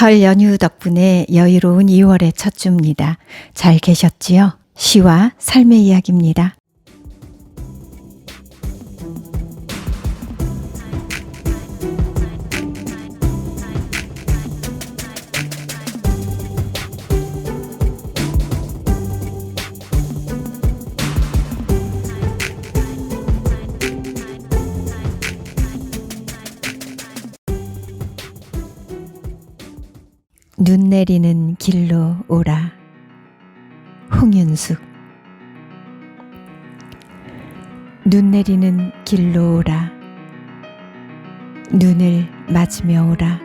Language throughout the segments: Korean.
설 연휴 덕분에 여유로운 2월의 첫 주입니다. 잘 계셨지요? 시와 삶의 이야기입니다. 눈 내리는 길로 오라. 홍윤숙. 눈 내리는 길로 오라. 눈을 맞으며 오라.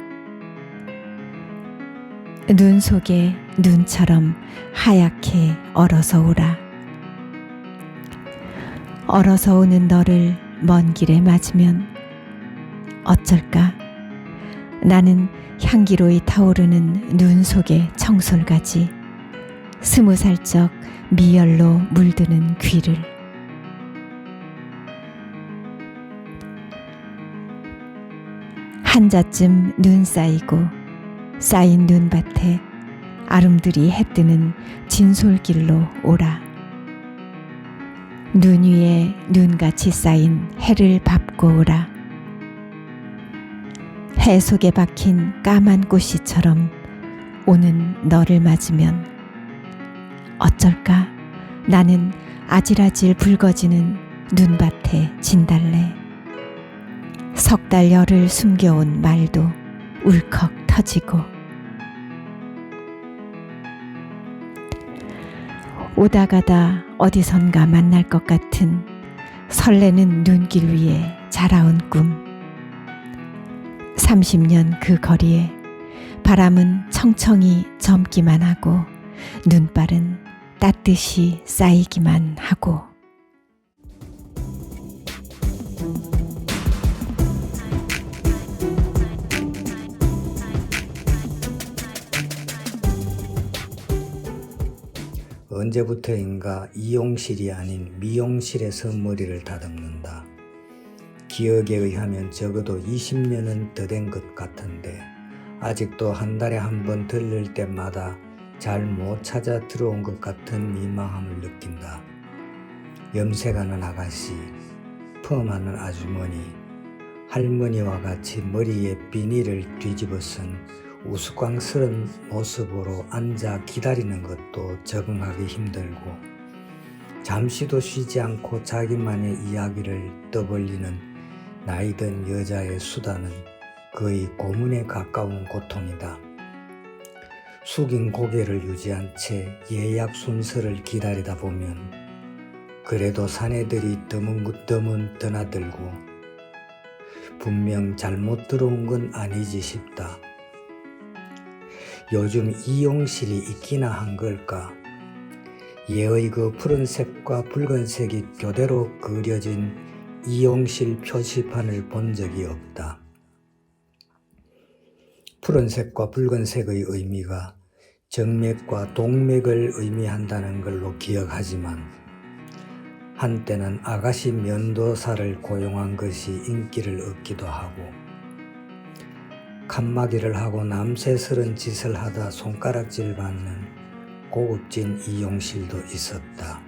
눈 속에 눈처럼 하얗게 얼어서 오라. 얼어서 오는 너를 먼 길에 맞으면 어쩔까? 나는 향기로이 타오르는 눈 속의 청솔가지, 20살적 미열로 물드는 귀를. 한자쯤 눈 쌓이고 쌓인 눈밭에 아름드리 해뜨는 진솔길로 오라. 눈 위에 눈같이 쌓인 해를 밟고 오라. 해 속에 박힌 까만 꽃씨처럼 오는 너를 맞으면 어쩔까? 나는 아질아질 붉어지는 눈밭의 진달래. 석 달 열을 숨겨온 말도 울컥 터지고. 오다 가다 어디선가 만날 것 같은 설레는 눈길 위에 자라온 꿈. 30년 그 거리에 바람은 청청이 젊기만 하고 눈발은 따뜻이 쌓이기만 하고. 언제부터인가 이용실이 아닌 미용실에서 머리를 다듬는다. 기억에 의하면 적어도 20년은 더 된 것 같은데 아직도 한 달에 한 번 들를 때마다 잘 못 찾아 들어온 것 같은 민망함을 느낀다. 염색하는 아가씨, 펌하는 아주머니, 할머니와 같이 머리에 비닐을 뒤집어 쓴 우스꽝스런 모습으로 앉아 기다리는 것도 적응하기 힘들고, 잠시도 쉬지 않고 자기만의 이야기를 떠벌리는 나이든 여자의 수다는 거의 고문에 가까운 고통이다. 숙인 고개를 유지한 채 예약 순서를 기다리다 보면 그래도 사내들이 드문드문 드나들고 분명 잘못 들어온 건 아니지 싶다. 요즘 이용실이 있기나 한 걸까? 예의 그 푸른색과 붉은색이 교대로 그려진 이용실 표시판을 본 적이 없다. 푸른색과 붉은색의 의미가 정맥과 동맥을 의미한다는 걸로 기억하지만 한때는 아가씨 면도사를 고용한 것이 인기를 얻기도 하고 칸막이를 하고 남새스런 짓을 하다 손가락질 받는 고급진 이용실도 있었다.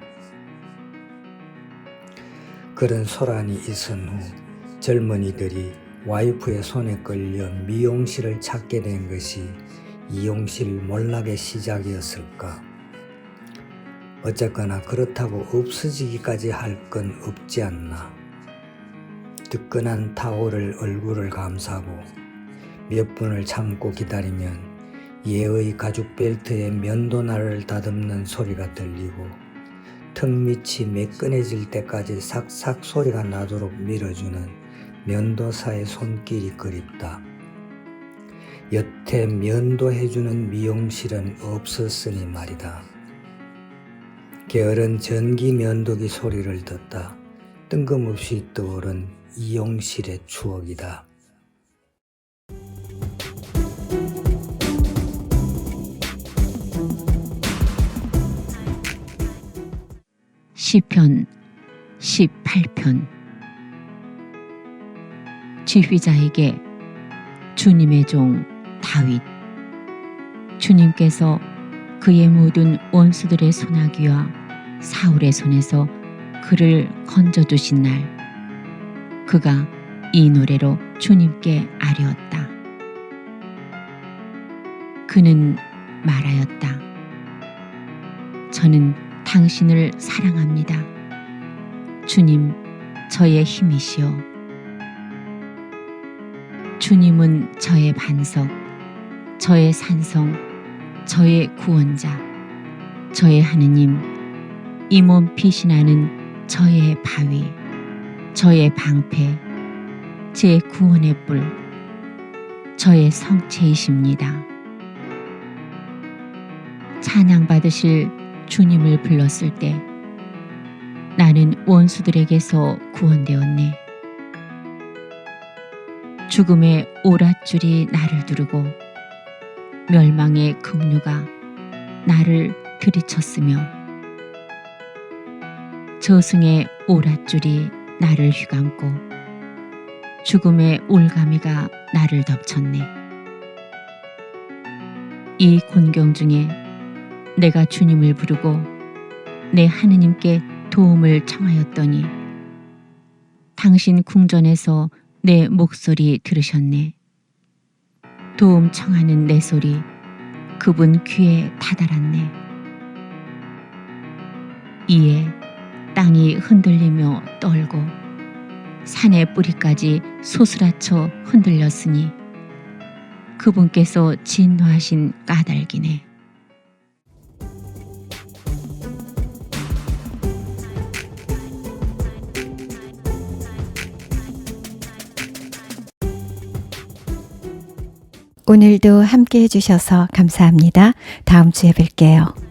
그런 소란이 있은 후 젊은이들이 와이프의 손에 끌려 미용실을 찾게 된 것이 이용실 몰락의 시작이었을까? 어쨌거나 그렇다고 없어지기까지 할 건 없지 않나. 뜨끈한 타올을 얼굴을 감싸고 몇 분을 참고 기다리면 예의 가죽 벨트에 면도날을 다듬는 소리가 들리고 턱 밑이 매끈해질 때까지 삭삭 소리가 나도록 밀어주는 면도사의 손길이 그립다. 여태 면도해주는 미용실은 없었으니 말이다. 게으른 전기 면도기 소리를 듣다 뜬금없이 떠오른 이용실의 추억이다. 시편 18편. 지휘자에게 주님의 종 다윗. 주님께서 그의 모든 원수들의 손아귀와 사울의 손에서 그를 건져주신 날 그가 이 노래로 주님께 아뢰었다. 그는 말하였다. 저는 당신을 사랑합니다. 주님, 저의 힘이시여. 주님은 저의 반석, 저의 산성, 저의 구원자, 저의 하느님, 이 몸 피신하는 저의 바위, 저의 방패, 제 구원의 뿔, 저의 성체이십니다. 찬양받으실 주님을 불렀을 때 나는 원수들에게서 구원되었네. 죽음의 오랏줄이 나를 두르고 멸망의 급류가 나를 들이쳤으며 저승의 오랏줄이 나를 휘감고 죽음의 올가미가 나를 덮쳤네. 이 곤경 중에 내가 주님을 부르고 내 하느님께 도움을 청하였더니 당신 궁전에서 내 목소리 들으셨네. 도움 청하는 내 소리 그분 귀에 다다랐네. 이에 땅이 흔들리며 떨고 산의 뿌리까지 소스라쳐 흔들렸으니 그분께서 진노하신 까닭이네. 오늘도 함께 해주셔서 감사합니다. 다음 주에 뵐게요.